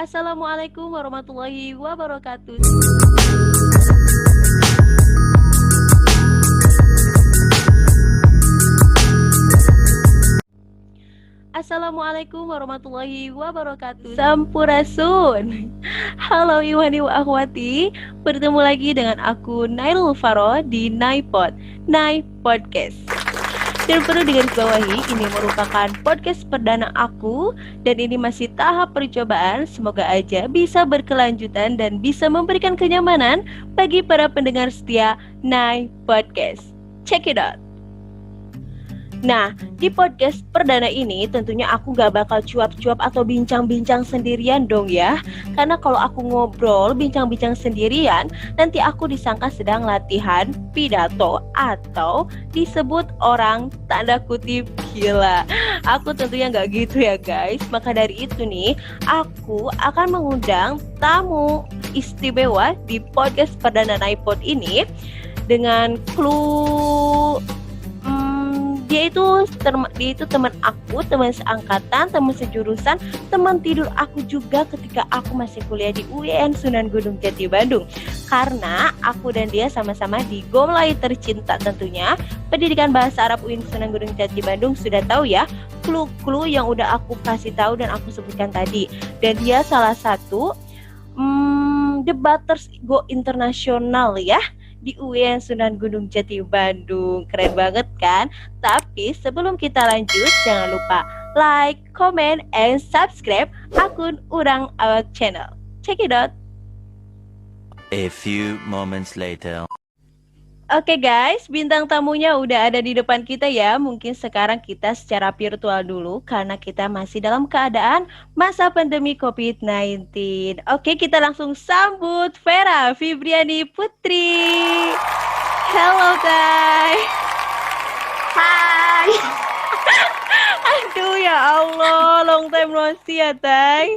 Assalamualaikum warahmatullahi wabarakatuh. Assalamualaikum warahmatullahi wabarakatuh. Sampurasun. Halo Iwani wa akhwati, bertemu lagi dengan aku Nailul Faro di Naipod, Nai Podcast. Dan perlu digarisbawahi, ini merupakan podcast perdana aku dan ini masih tahap percobaan. Semoga aja bisa berkelanjutan dan bisa memberikan kenyamanan bagi para pendengar setia Nai Podcast. Check it out. Nah, di podcast perdana ini tentunya aku gak bakal cuap-cuap atau bincang-bincang sendirian dong ya. Karena kalau aku ngobrol, bincang-bincang sendirian, nanti aku disangka sedang latihan pidato atau disebut orang tanda kutip gila. Aku tentunya gak gitu ya guys. Maka dari itu nih, aku akan mengundang tamu istimewa di podcast perdana Naipod ini dengan clue dia itu teman aku, teman seangkatan, teman sejurusan, teman tidur aku juga ketika aku masih kuliah di UIN Sunan Gunung Jati Bandung. Karena aku dan dia sama-sama di Gomlai tercinta tentunya. Pendidikan Bahasa Arab UIN Sunan Gunung Jati Bandung sudah tahu ya clue-clue yang udah aku kasih tahu dan aku sebutkan tadi. Dan dia salah satu debaters go internasional ya di UIN Sunan Gunung Jati Bandung. Keren banget kan? Tapi sebelum kita lanjut, jangan lupa like, comment, and subscribe akun Urang Awak Channel. Check it out. A few moments later. Oke guys, bintang tamunya udah ada di depan kita ya. Mungkin sekarang kita secara virtual dulu karena kita masih dalam keadaan masa pandemi COVID-19. Oke, kita langsung sambut Vera Fibriani Putri. Halo guys. Hai. Aduh ya Allah, long time no see ya Tay.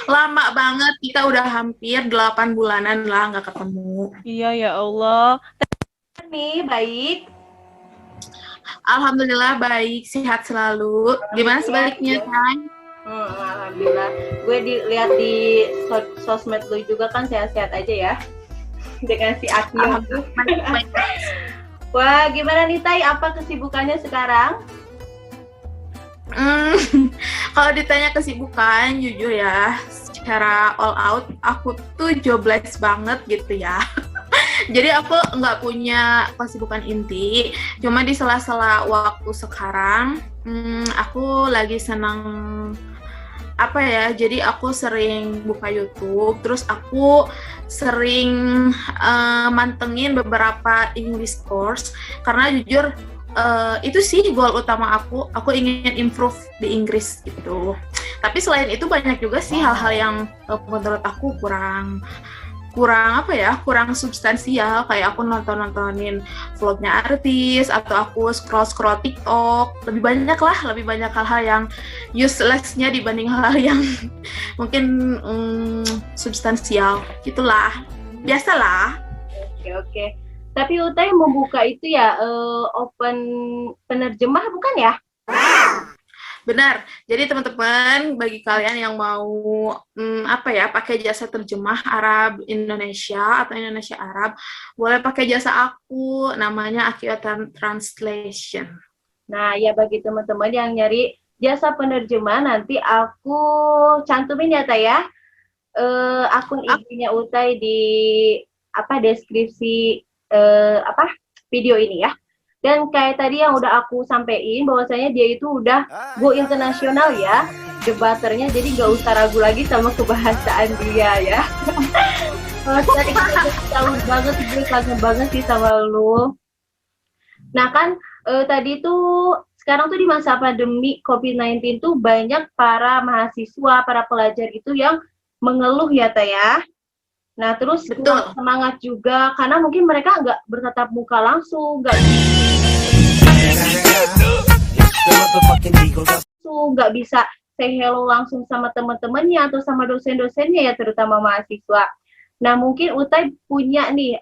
Lama banget, kita udah hampir 8 bulanan lah nggak ketemu. Iya ya Allah. Nih, baik. Alhamdulillah baik, sehat selalu. Gimana sebaliknya, Tay? Alhamdulillah. Gue lihat di sosmed lu juga kan sehat-sehat aja ya. Dengan si Akio tuh. Baik. Wah, gimana nih Tay? Apa kesibukannya sekarang? Kalau ditanya kesibukan, jujur ya, secara all out, aku tuh jobless banget gitu ya. Jadi aku nggak punya kesibukan inti, cuma di sela-sela waktu sekarang, aku lagi senang apa ya, jadi aku sering buka YouTube, terus aku sering mantengin beberapa English course, karena jujur itu sih goal utama aku ingin improve di Inggris gitu. Tapi selain itu banyak juga sih hal-hal yang menurut aku kurang substansial, kayak aku nontonin vlognya artis atau aku scroll TikTok. Lebih banyak hal-hal yang useless-nya dibanding hal-hal yang mungkin substansial gitulah. Biasalah. Oke. Tapi Utai membuka itu ya open penerjemah bukan ya? Benar. Jadi teman-teman, bagi kalian yang mau pakai jasa terjemah Arab Indonesia atau Indonesia Arab, boleh pakai jasa aku, namanya Akio Translation. Nah, ya bagi teman-teman yang nyari jasa penerjemah, nanti aku cantumin ya Tay ya. Akun IG-nya Utai di deskripsi video ini ya. Dan kayak tadi yang udah aku sampein bahwasanya dia itu udah go internasional ya debaternya, jadi gak usah ragu lagi sama kebahasaan dia ya. Tadi kita tahu banget, gue kangen banget sih sama lu. Nah kan tadi tuh sekarang tuh di masa pandemi COVID-19 tuh banyak para mahasiswa, para pelajar itu yang mengeluh ya Teh ya. Nah, terus semangat juga karena mungkin mereka nggak bertatap muka langsung, nggak bisa say hello langsung sama teman-temannya atau sama dosen-dosennya ya, terutama mahasiswa. Nah, mungkin Utai punya nih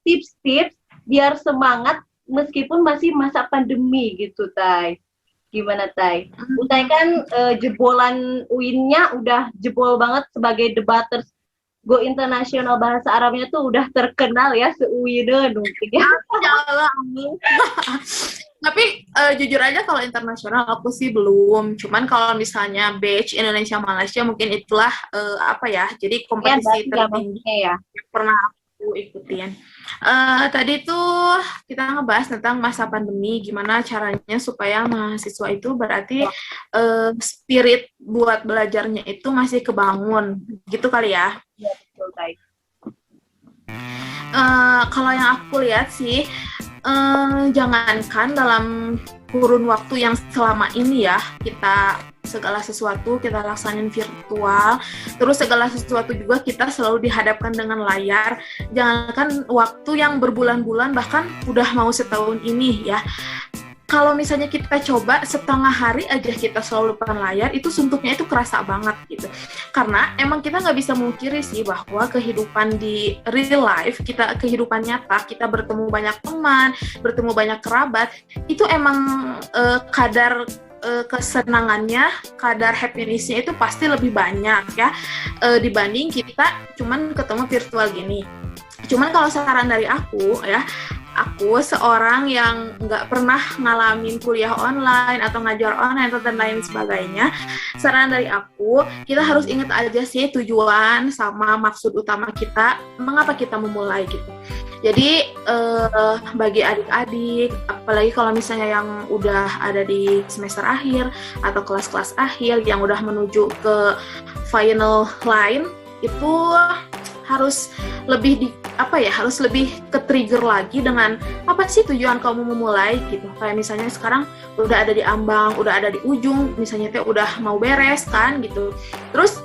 tips-tips biar semangat meskipun masih masa pandemi gitu, Tay. Gimana Tay? Tay kan jebolan UIN-nya udah jebol banget sebagai debaters Go Internasional bahasa Arabnya tuh udah terkenal ya se-UIN mungkin ya. Ya Allah, amin. Tapi jujur aja kalau internasional aku sih belum. Cuman kalau misalnya batch Indonesia Malaysia mungkin itulah jadi kompetisi tertinggi ya. Pernah aku ikutin. Tadi tuh kita ngebahas tentang masa pandemi, gimana caranya supaya mahasiswa itu berarti spirit buat belajarnya itu masih kebangun, gitu kali ya? Iya, betul, Tay. Kalau yang aku lihat sih, jangankan dalam kurun waktu yang selama ini ya, kita segala sesuatu kita laksanin virtual, terus segala sesuatu juga kita selalu dihadapkan dengan layar. Jangankan waktu yang berbulan-bulan, bahkan udah mau setahun ini ya, kalau misalnya kita coba setengah hari aja kita selalu depan layar, itu suntuknya itu kerasa banget gitu. Karena emang kita nggak bisa mungkiri sih bahwa kehidupan di real life, kita kehidupan nyata, kita bertemu banyak teman, bertemu banyak kerabat, itu emang kadar kesenangannya, kadar happiness-nya itu pasti lebih banyak ya dibanding kita cuman ketemu virtual gini. Cuman kalau saran dari aku ya, aku seorang yang nggak pernah ngalamin kuliah online atau ngajar online atau dan lain sebagainya, saran dari aku, kita harus ingat aja sih tujuan sama maksud utama kita, mengapa kita memulai gitu. Jadi bagi adik-adik, apalagi kalau misalnya yang udah ada di semester akhir atau kelas-kelas akhir yang udah menuju ke final line, itu harus lebih harus lebih ke-trigger lagi dengan apa sih tujuan kamu memulai gitu. Kayak misalnya sekarang udah ada di ambang, udah ada di ujung, misalnya udah mau beres kan gitu. Terus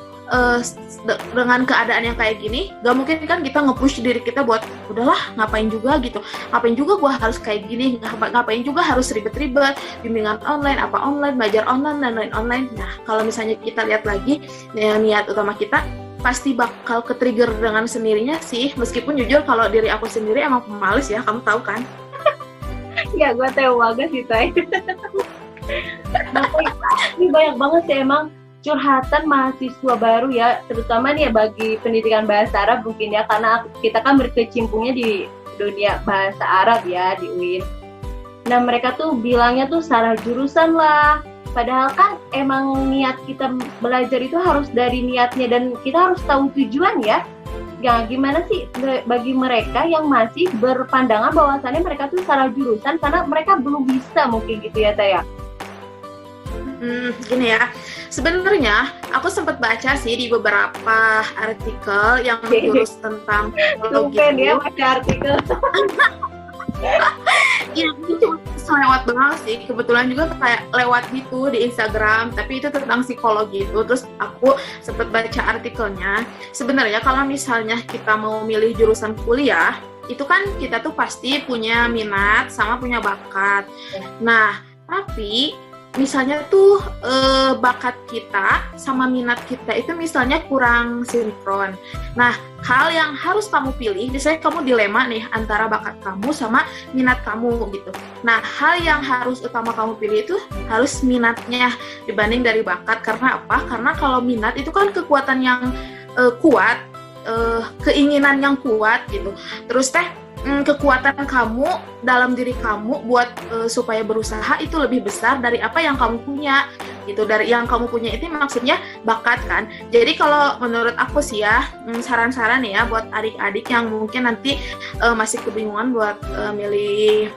dengan keadaan yang kayak gini, gak mungkin kan kita nge-push diri kita buat udahlah ngapain juga gitu, ngapain juga gue harus kayak gini, ngapain juga harus ribet-ribet, bimbingan online, belajar online dan lain online. Nah kalau misalnya kita lihat lagi niat utama kita, pasti bakal ke-trigger dengan sendirinya sih. Meskipun jujur kalau diri aku sendiri emang pemalis ya, kamu tahu kan? Ya gue tahu banget sih Tay. Ini banyak banget sih emang curhatan mahasiswa baru ya, terutama nih ya bagi pendidikan bahasa Arab mungkin ya, karena kita kan berkecimpungnya di dunia bahasa Arab ya di UIN. Nah mereka tuh bilangnya tuh salah jurusan lah, padahal kan emang niat kita belajar itu harus dari niatnya dan kita harus tahu tujuan ya. Ya gimana sih bagi mereka yang masih berpandangan bahwasannya mereka tuh salah jurusan karena mereka belum bisa mungkin gitu ya Taya? Gini ya, sebenarnya aku sempat baca sih di beberapa artikel yang mengurus tentang psikologi. Dia baca artikel. Iya, itu cuma selewat banget sih. Kebetulan juga kayak lewat gitu di Instagram, tapi itu tentang psikologi itu. Terus aku sempat baca artikelnya. Sebenarnya kalau misalnya kita mau milih jurusan kuliah, itu kan kita tuh pasti punya minat sama punya bakat. Nah, tapi misalnya tuh bakat kita sama minat kita itu misalnya kurang sinkron. Nah, hal yang harus kamu pilih, misalnya kamu dilema nih antara bakat kamu sama minat kamu gitu. Nah, hal yang harus utama kamu pilih itu harus minatnya dibanding dari bakat. Karena apa? Karena kalau minat itu kan kekuatan yang kuat, keinginan yang kuat gitu. Terus kekuatan kamu dalam diri kamu buat supaya berusaha itu lebih besar dari apa yang kamu punya gitu. Dari yang kamu punya itu maksudnya bakat kan. Jadi kalau menurut aku sih ya, saran-saran ya buat adik-adik yang mungkin nanti masih kebingungan buat milih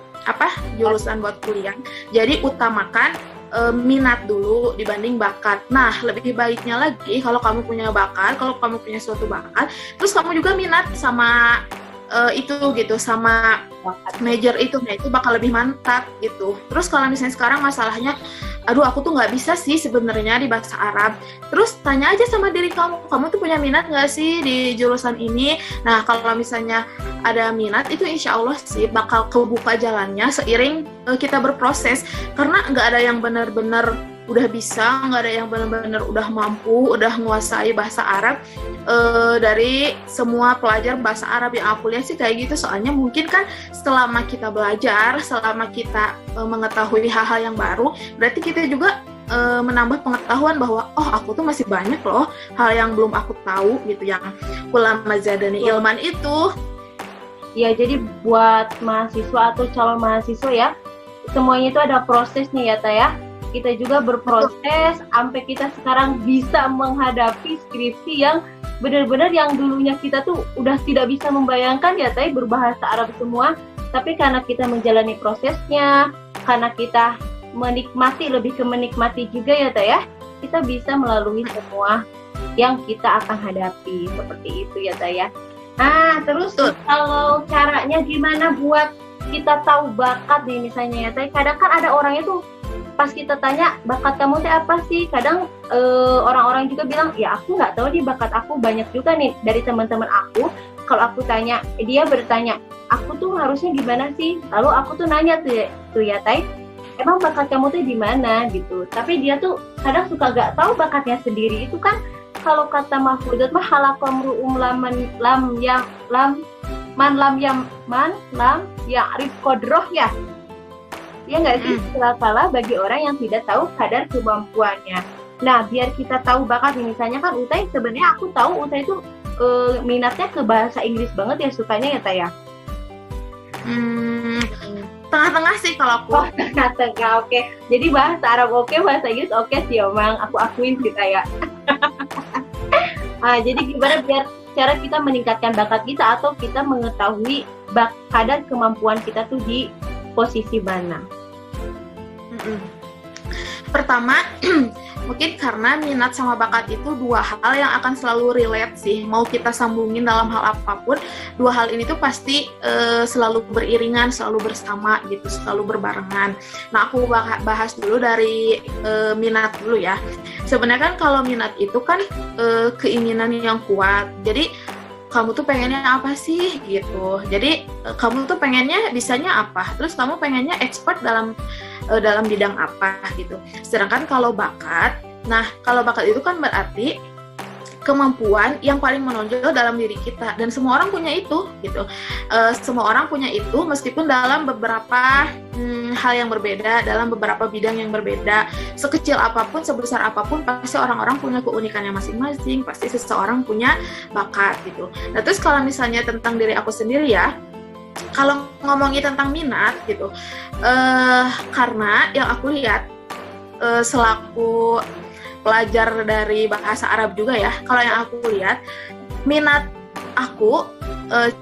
jurusan buat kuliah. Jadi utamakan minat dulu dibanding bakat. Nah, lebih baiknya lagi kalau kamu punya bakat, kalau kamu punya suatu bakat, terus kamu juga minat sama itu gitu, sama major itu, nah itu bakal lebih mantap gitu. Terus kalau misalnya sekarang masalahnya, aduh aku tuh nggak bisa sih sebenarnya di bahasa Arab, terus tanya aja sama diri kamu, kamu tuh punya minat nggak sih di jurusan ini? Nah kalau misalnya ada minat, itu insya Allah sih bakal kebuka jalannya seiring kita berproses, karena nggak ada yang benar-benar udah bisa, nggak ada yang benar-benar udah mampu, udah menguasai bahasa Arab. Dari semua pelajar bahasa Arab yang aku lihat sih kayak gitu. Soalnya mungkin kan selama kita belajar, selama kita mengetahui hal-hal yang baru, berarti kita juga menambah pengetahuan bahwa oh aku tuh masih banyak loh hal yang belum aku tahu gitu, yang ulama zadani ilman itu. Ya, jadi buat mahasiswa atau calon mahasiswa ya, semuanya itu ada prosesnya ya, ya. Kita juga berproses sampai kita sekarang bisa menghadapi skripsi yang benar-benar yang dulunya kita tuh udah tidak bisa membayangkan ya, berbahasa Arab semua. Tapi karena kita menjalani prosesnya, karena kita menikmati, lebih ke menikmati juga ya, ya, kita bisa melalui semua yang kita akan hadapi. Seperti itu ya, ya. Nah, terus kalau caranya gimana buat kita tahu bakat nih misalnya ya, kadang kan ada orangnya tuh pas kita tanya bakat kamu tuh apa sih, kadang orang-orang juga bilang ya aku nggak tahu nih bakat aku. Banyak juga nih dari teman-teman aku, kalau aku tanya, dia bertanya aku tuh harusnya gimana sih, lalu aku tuh nanya tuh ya emang bakat kamu tuh di mana gitu. Tapi dia tuh kadang suka nggak tahu bakatnya sendiri. Itu kan kalau kata Mahfudzat mah halakomru lam ya'rif qadroh ya. Ya nggak sih, celakalah bagi orang yang tidak tahu kadar kemampuannya. Nah, biar kita tahu bakat, misalnya kan Utai, sebenarnya aku tahu Utai itu minatnya ke bahasa Inggris banget ya, sukanya ya Taya. Tengah-tengah sih kalau aku. Oh, tengah-tengah, oke. Jadi bahasa Arab oke, bahasa Inggris oke sih emang, aku akuin sih Taya. Nah, jadi gimana biar cara kita meningkatkan bakat kita atau kita mengetahui kadar kemampuan kita tuh di posisi mana? Pertama, mungkin karena minat sama bakat itu dua hal yang akan selalu relate sih. Mau kita sambungin dalam hal apapun, dua hal ini tuh pasti selalu beriringan, selalu bersama gitu, selalu berbarengan. Nah, aku bahas dulu dari minat dulu ya. Sebenarnya kan kalau minat itu kan keinginan yang kuat. Jadi kamu tuh pengennya apa sih gitu. Jadi kamu tuh pengennya bisanya apa, terus kamu pengennya expert dalam bidang apa gitu. Sedangkan kalau bakat, nah kalau bakat itu kan berarti kemampuan yang paling menonjol dalam diri kita, dan semua orang punya itu gitu. Semua orang punya itu meskipun dalam beberapa hal yang berbeda, dalam beberapa bidang yang berbeda. Sekecil apapun, sebesar apapun, pasti orang-orang punya keunikannya masing-masing, pasti seseorang punya bakat gitu. Nah, terus kalau misalnya tentang diri aku sendiri ya, kalau ngomongin tentang minat gitu, karena yang aku lihat selaku pelajar dari bahasa Arab juga ya, kalau yang aku lihat minat aku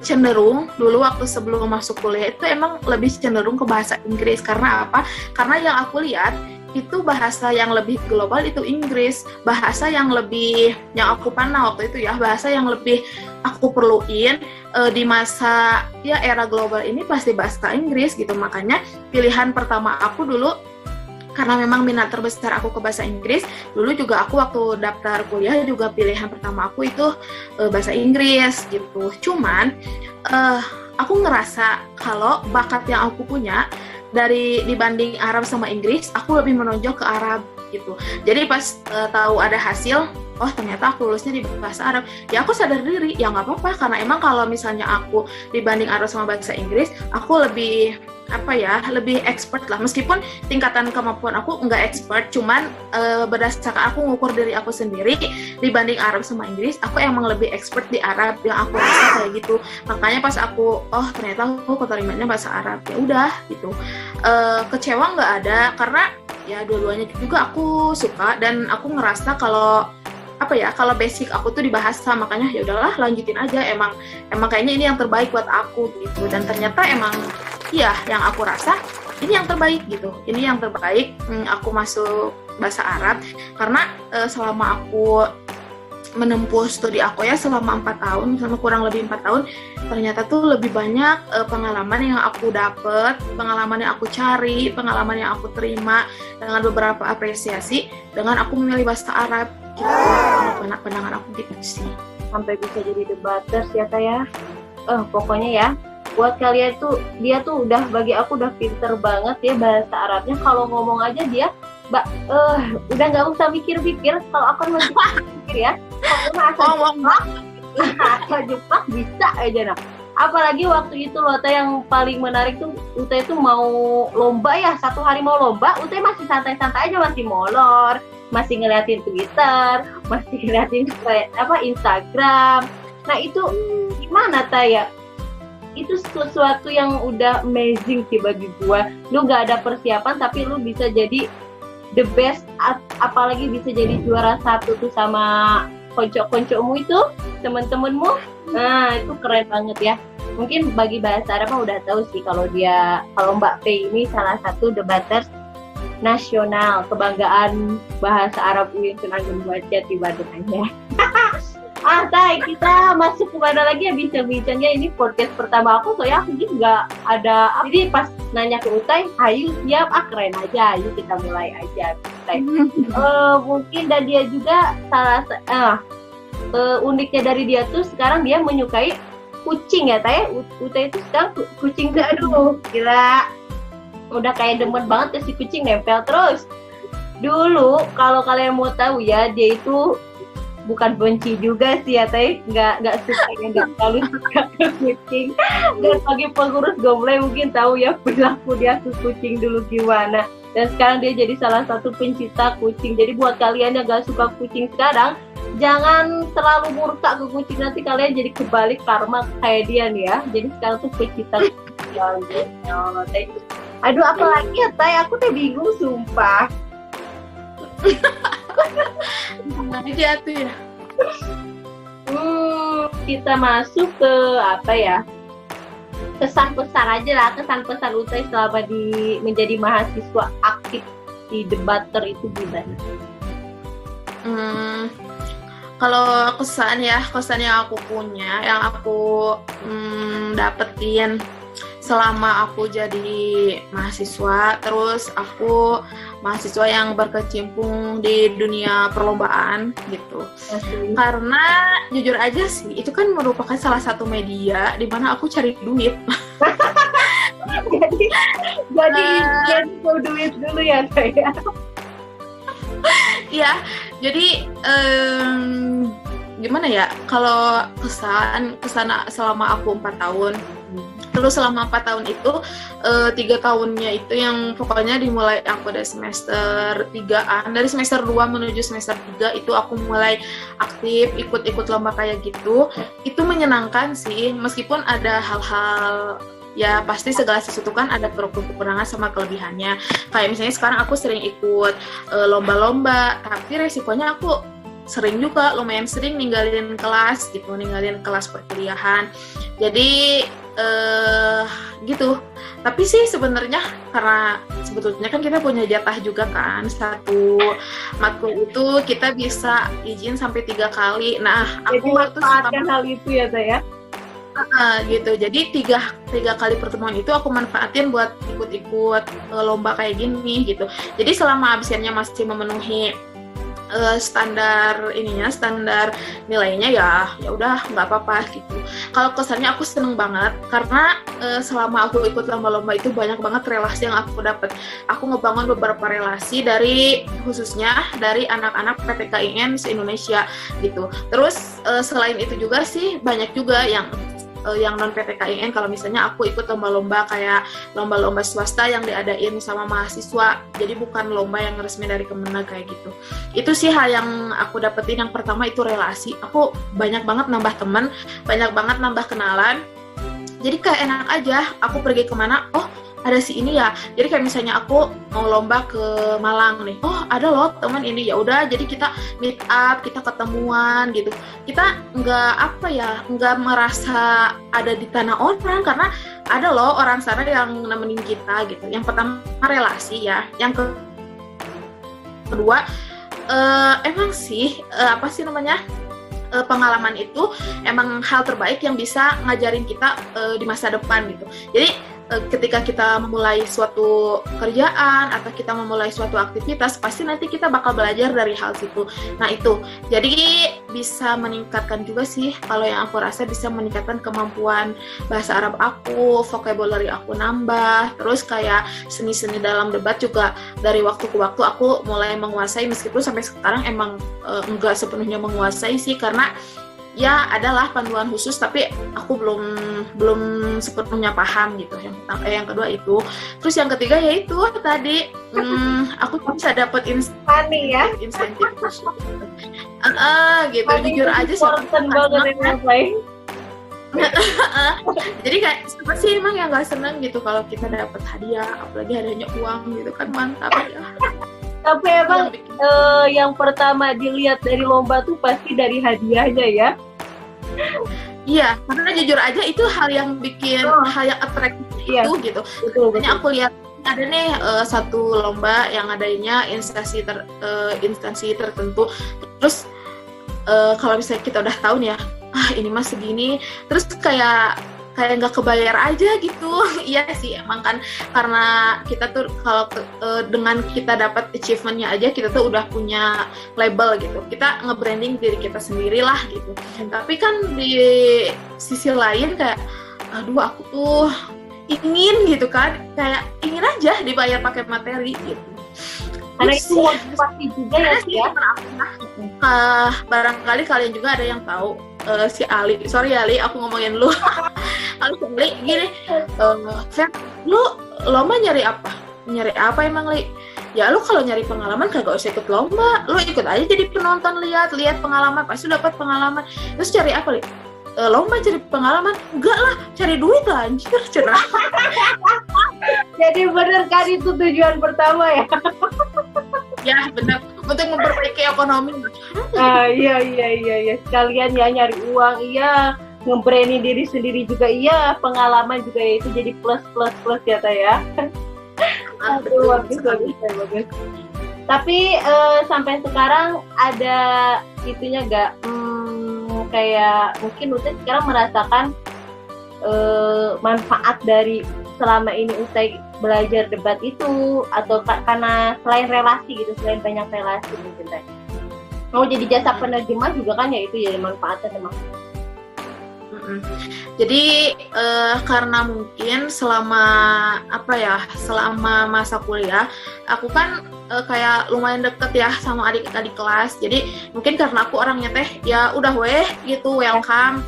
cenderung dulu waktu sebelum masuk kuliah itu emang lebih cenderung ke bahasa Inggris. Karena apa? Karena yang aku lihat itu bahasa yang lebih global itu Inggris, bahasa yang lebih, yang aku pandang waktu itu ya, bahasa yang lebih aku perluin di masa ya era global ini pasti bahasa Inggris gitu. Makanya pilihan pertama aku dulu, karena memang minat terbesar aku ke bahasa Inggris, dulu juga aku waktu daftar kuliah juga pilihan pertama aku itu bahasa Inggris gitu. Cuman aku ngerasa kalau bakat yang aku punya dibanding Arab sama Inggris, aku lebih menonjol ke Arab gitu. Jadi pas tahu ada hasil, oh ternyata aku lulusnya di bahasa Arab, ya aku sadar diri, ya nggak apa-apa, karena emang kalau misalnya aku dibanding Arab sama bahasa Inggris, aku lebih lebih expert lah. Meskipun tingkatan kemampuan aku nggak expert, cuman berdasarkan aku ngukur diri aku sendiri dibanding Arab sama Inggris, aku emang lebih expert di Arab, yang aku rasa kayak gitu. Makanya pas aku, oh ternyata aku keterimanya bahasa Arab, ya udah gitu. Kecewa nggak ada, karena ya dua-duanya juga aku suka, dan aku ngerasa kalau kalau basic aku tuh di bahasa, makanya ya udahlah lanjutin aja, emang kayaknya ini yang terbaik buat aku gitu. Dan ternyata emang iya, yang aku rasa ini yang terbaik gitu, ini yang terbaik. Aku masuk bahasa Arab karena selama aku menempuh studi aku ya selama 4 tahun, selama kurang lebih 4 tahun, ternyata tuh lebih banyak pengalaman yang aku dapat, pengalaman yang aku cari, pengalaman yang aku terima dengan beberapa apresiasi dengan aku memilih bahasa Arab gitu. Pandangan aku gitu sih. Sampai bisa jadi debaters ya Taya. Pokoknya ya, buat kalian tuh, dia tuh udah, bagi aku udah pinter banget ya bahasa Arabnya. Kalau ngomong aja dia Mbak, udah nggak usah mikir-mikir, kalau aku masih mikir ya, kalau asal jeplak bisa aja nah. Apalagi waktu itu loh, Teh, yang paling menarik tuh Ute itu mau lomba ya, satu hari mau lomba, Ute masih santai-santai aja, masih molor, masih ngeliatin Twitter, masih ngeliatin Instagram. Nah itu gimana, Teh, ya? Itu sesuatu yang udah amazing sih bagi gua. Lu gak ada persiapan tapi lu bisa jadi the best, apalagi bisa jadi juara satu tuh sama konco-koncomu itu, temen-temenmu. Nah itu keren banget ya. Mungkin bagi bahasa Arab mah udah tahu sih kalau Mbak P ini salah satu debaters nasional, kebanggaan bahasa Arab UIN Sunan Gunung di Bandung ya. Tay, kita masuk kemana lagi ya bincang-bincangnya. Ini podcast pertama aku, soalnya aku juga ada. Jadi pas nanya ke Utai, ayo siap, keren aja, ayo kita mulai aja. Mungkin dan dia juga uniknya dari dia tuh sekarang dia menyukai kucing ya, Tay. Utai itu sekarang kucing tuh, aduh gila, udah kayak demen banget ya si kucing, nempel terus. Dulu kalau kalian mau tahu ya, dia itu bukan benci juga sih ya, Teh, nggak suka yang terlalu suka ke kucing. Dan bagi pengurus Gomley mungkin tahu ya perilaku dia ke kucing dulu gimana. Dan sekarang dia jadi salah satu pencinta kucing. Jadi buat kalian yang nggak suka kucing sekarang, jangan terlalu murka ke kucing, nanti kalian jadi kebalik karma kayak dia nih ya. Jadi sekarang tuh pencinta kucing. Ya Allah, Teh. Aduh, apa lagi ya, Teh? Aku tuh bingung sumpah. aja tuh ya. Kita masuk ke apa ya? Kesan-pesan aja lah, kesan-pesan Utai selama menjadi mahasiswa aktif di debater itu gimana? Kalau kesan yang aku punya, yang aku dapetin selama aku jadi mahasiswa, terus aku mahasiswa yang berkecimpung di dunia perlombaan gitu. Karena jujur aja sih, itu kan merupakan salah satu media di mana aku cari duit. jadi duit dulu ya, saya. Iya, jadi gimana ya? Kalau kesan selama aku 4 tahun. Terus selama 4 tahun itu, 3 tahunnya itu yang pokoknya dimulai aku dari semester 3-an, dari semester 2 menuju semester 3 itu aku mulai aktif, ikut-ikut lomba kayak gitu. Itu menyenangkan sih, meskipun ada hal-hal, ya pasti segala sesuatu kan ada kekurangan sama kelebihannya. Kayak misalnya sekarang aku sering ikut lomba-lomba, tapi resikonya aku lumayan sering ninggalin kelas perkuliahan. Jadi gitu. Tapi sih sebenarnya karena sebetulnya kan kita punya jatah juga kan, satu matkul itu kita bisa izin sampai 3 kali. Nah, aku tuh manfaatkan hal itu ya, Teh ya. Gitu. Jadi tiga kali pertemuan itu aku manfaatin buat ikut-ikut lomba kayak gini gitu. Jadi selama absennya masih memenuhi standar nilainya ya udah nggak apa-apa gitu. Kalau kesannya aku seneng banget karena selama aku ikut lomba-lomba itu banyak banget relasi yang aku dapat. Aku ngebangun beberapa relasi khususnya dari anak-anak PTKIN se-Indonesia gitu. Terus selain itu juga sih banyak juga yang non PTKIN, kalau misalnya aku ikut lomba-lomba kayak lomba-lomba swasta yang diadain sama mahasiswa, jadi bukan lomba yang resmi dari Kemenag kayak gitu. Itu sih hal yang aku dapetin. Yang pertama itu relasi, aku banyak banget nambah teman, banyak banget nambah kenalan, jadi kayak enak aja aku pergi kemana, oh ada si ini ya. Jadi kayak misalnya aku mau lomba ke Malang nih, oh ada loh teman ini, ya udah jadi kita meet up, kita ketemuan gitu. Kita nggak merasa ada di tanah orang karena ada loh orang sana yang nemenin kita gitu. Yang pertama relasi ya, yang kedua emang sih pengalaman itu emang hal terbaik yang bisa ngajarin kita di masa depan gitu. Jadi ketika kita memulai suatu kerjaan atau kita memulai suatu aktivitas, pasti nanti kita bakal belajar dari hal situ. Nah itu, jadi bisa meningkatkan juga sih, kalau yang aku rasa bisa meningkatkan kemampuan bahasa Arab aku, vocabulary aku nambah, terus kayak seni-seni dalam debat juga dari waktu ke waktu aku mulai menguasai, meskipun sampai sekarang emang enggak sepenuhnya menguasai sih, karena ya adalah panduan khusus tapi aku belum sepenuhnya paham gitu. Yang kedua itu, terus yang ketiga yaitu tadi aku bisa dapat Funny ya. insentif khusus. Gitu jujur aja jadi kayak siapa sih emang yang nggak seneng gitu kalau kita dapat hadiah, apalagi hadiahnya uang gitu kan, mantap ya. Tapi emang yang pertama dilihat dari lomba tuh pasti dari hadiahnya ya. Iya, karena jujur aja itu hal yang bikin hal yang atraktif itu gitu. Makanya aku lihat ada nih satu lomba yang adanya instansi tertentu. Terus kalau misalnya kita udah tahu nih ya, ini mah segini, terus kayak nggak kebayar aja gitu. Iya sih emang kan, karena kita tuh kalau dengan kita dapat achievementnya aja kita tuh udah punya label gitu, kita nge-branding diri kita sendiri lah gitu. Tapi kan di sisi lain kayak aduh aku tuh ingin gitu kan, kayak ingin aja dibayar pakai materi gitu. Karena itu motivasi juga ya sih ya. Barangkali kalian juga ada yang tahu si Ali, sorry Ali, aku ngomongin lu. Ali gini, Fer, lu lomba nyari apa? Nyari apa emang Li? Ya lu kalau nyari pengalaman kagak usah ikut lomba, lu ikut aja jadi penonton, lihat pengalaman, pasti dapat pengalaman. Terus cari apa Li? Lomba cari pengalaman? Enggak lah, cari duit lah anjir, cerah. Jadi bener kan itu tujuan pertama ya? Ya benar, untuk memperbaiki ekonomi. Iya. Sekalian ya nyari uang, iya. Nge-branding diri sendiri juga, iya. Pengalaman juga ya, itu jadi plus ya Teh ya. Aduh, bagus. Tapi sampai sekarang ada itunya gak? Kayak mungkin Utai sekarang merasakan manfaat dari selama ini Utai belajar debat itu, atau karena selain relasi gitu, selain banyak relasi mungkin Teh. Mau jadi jasa penerjemah juga kan ya, itu jadi manfaatnya teman. Jadi karena mungkin selama masa kuliah aku kan kayak lumayan deket ya sama adik-adik kelas. Jadi mungkin karena aku orangnya Teh ya udah gitu welcome.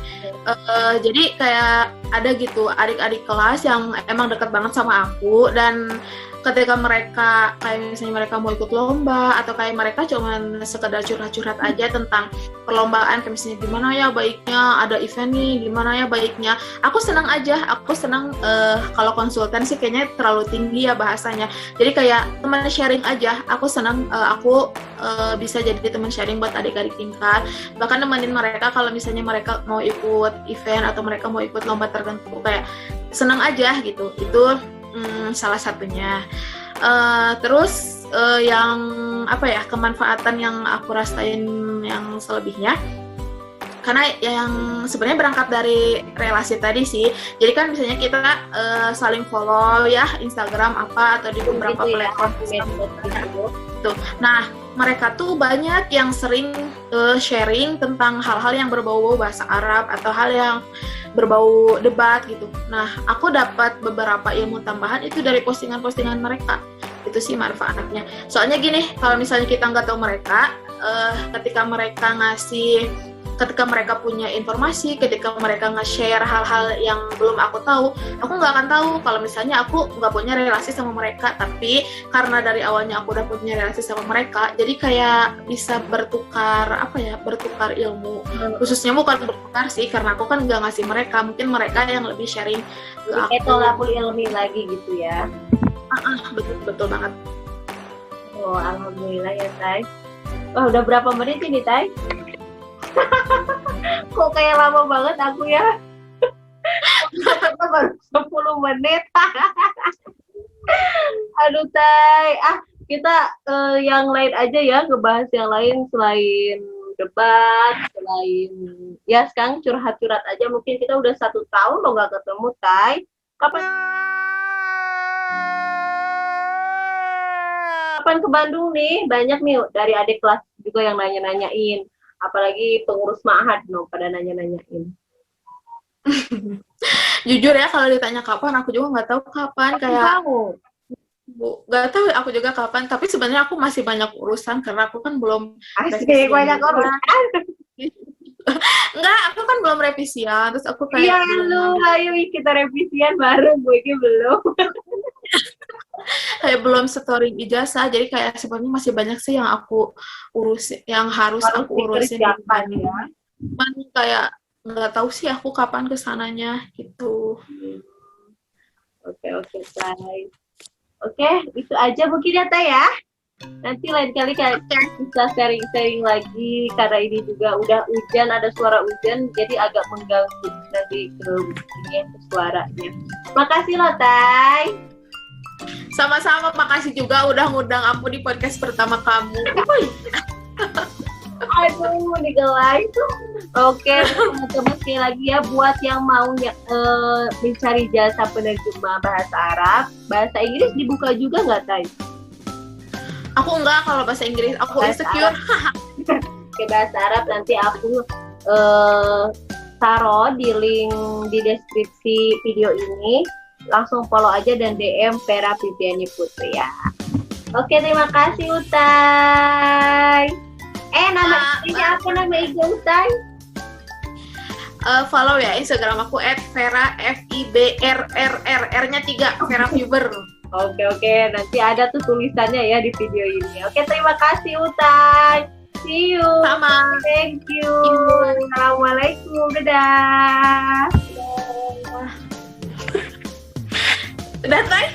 Jadi kayak ada gitu adik-adik kelas yang emang deket banget sama aku, dan ketika mereka kayak misalnya mereka mau ikut lomba atau kayak mereka cuman sekedar curhat-curhat aja tentang perlombaan, kayak misalnya gimana ya baiknya ada event nih, gimana ya baiknya, aku senang kalau konsultan sih kayaknya terlalu tinggi ya bahasanya, jadi kayak teman sharing aja, aku senang aku bisa jadi teman sharing buat adik-adik tingkat, bahkan nemenin mereka kalau misalnya mereka mau ikut event atau mereka mau ikut lomba tertentu, kayak senang aja gitu. Itu salah satunya. Terus yang kemanfaatan yang aku rasain yang selebihnya, karena yang sebenarnya berangkat dari relasi tadi sih. Jadi kan misalnya kita saling follow ya Instagram atau di beberapa platform gitu. Nah, mereka tuh banyak yang sering sharing tentang hal-hal yang berbau bahasa Arab atau hal yang berbau debat gitu. Nah, aku dapat beberapa ilmu tambahan itu dari postingan-postingan mereka. Itu sih manfaatnya. Soalnya gini, kalau misalnya kita nggak tahu mereka, ketika mereka punya informasi, ketika mereka nge-share hal-hal yang belum aku tahu, aku nggak akan tahu kalau misalnya aku nggak punya relasi sama mereka. Tapi karena dari awalnya aku udah punya relasi sama mereka, jadi kayak bisa bertukar ilmu. Khususnya bukan bertukar sih, karena aku kan nggak ngasih mereka, mungkin mereka yang lebih sharing ke aku. Tolak ilmi lagi gitu ya. Betul banget. Oh, alhamdulillah ya Tay. Wah, udah berapa menit ini Tay? Kok kayak lama banget aku ya? Baru 10 menit. Aduh Tay, kita yang lain aja ya, ngebahas yang lain selain debat, selain ya sekarang curhat-curhat aja. Mungkin kita udah 1 tahun loh nggak ketemu Tay. Kapan kapan ke Bandung nih? Banyak nih dari adik kelas juga yang nanya-nanyain. Apalagi pengurus ma'had pada nanya-nanyain. Jujur ya, kalau ditanya kapan, aku juga nggak tahu kapan. Kayak nggak tahu aku juga kapan. Tapi sebenarnya aku masih banyak urusan karena aku kan belum Asik, banyak urusan. Enggak, aku kan belum revisian. Terus aku kayak iya lu, ayo kita revisian bareng, gue ini belum. Kayak belum storing ijazah, jadi kayak sebenarnya masih banyak sih yang aku urusin, yang harus aku urusin. Ya. Cuman kayak nggak tahu sih aku kapan kesananya gitu. Oke, guys. Oke, itu aja mungkin ya Teh ya. Nanti lain kali kayak bisa sharing-sharing lagi karena ini juga udah hujan, ada suara hujan jadi agak mengganggu nanti ke suaranya. Makasih loh Tay. Sama-sama, makasih juga udah ngundang aku di podcast pertama kamu. Aduh, digelai tuh. Oke, teman-teman sekali lagi ya buat yang mau mencari jasa penerjemah bahasa Arab, bahasa Inggris dibuka juga nggak Tay? Aku enggak, kalau bahasa Inggris aku bahasa insecure. Oke, bahasa Arab nanti aku taruh di link di deskripsi video ini. Langsung follow aja dan DM Vera Viviani Putri ya. Oke, terima kasih Utai. Nama istrinya apa, nama IG Utai? Follow ya Instagram aku @vera FIBRRR, R-nya 3, Vera Fiber. Oke, nanti ada tuh tulisannya ya di video ini. Oke, terima kasih Utai. See you. Sama. Thank you. Assalamualaikum. Dadah. Udah, Tay?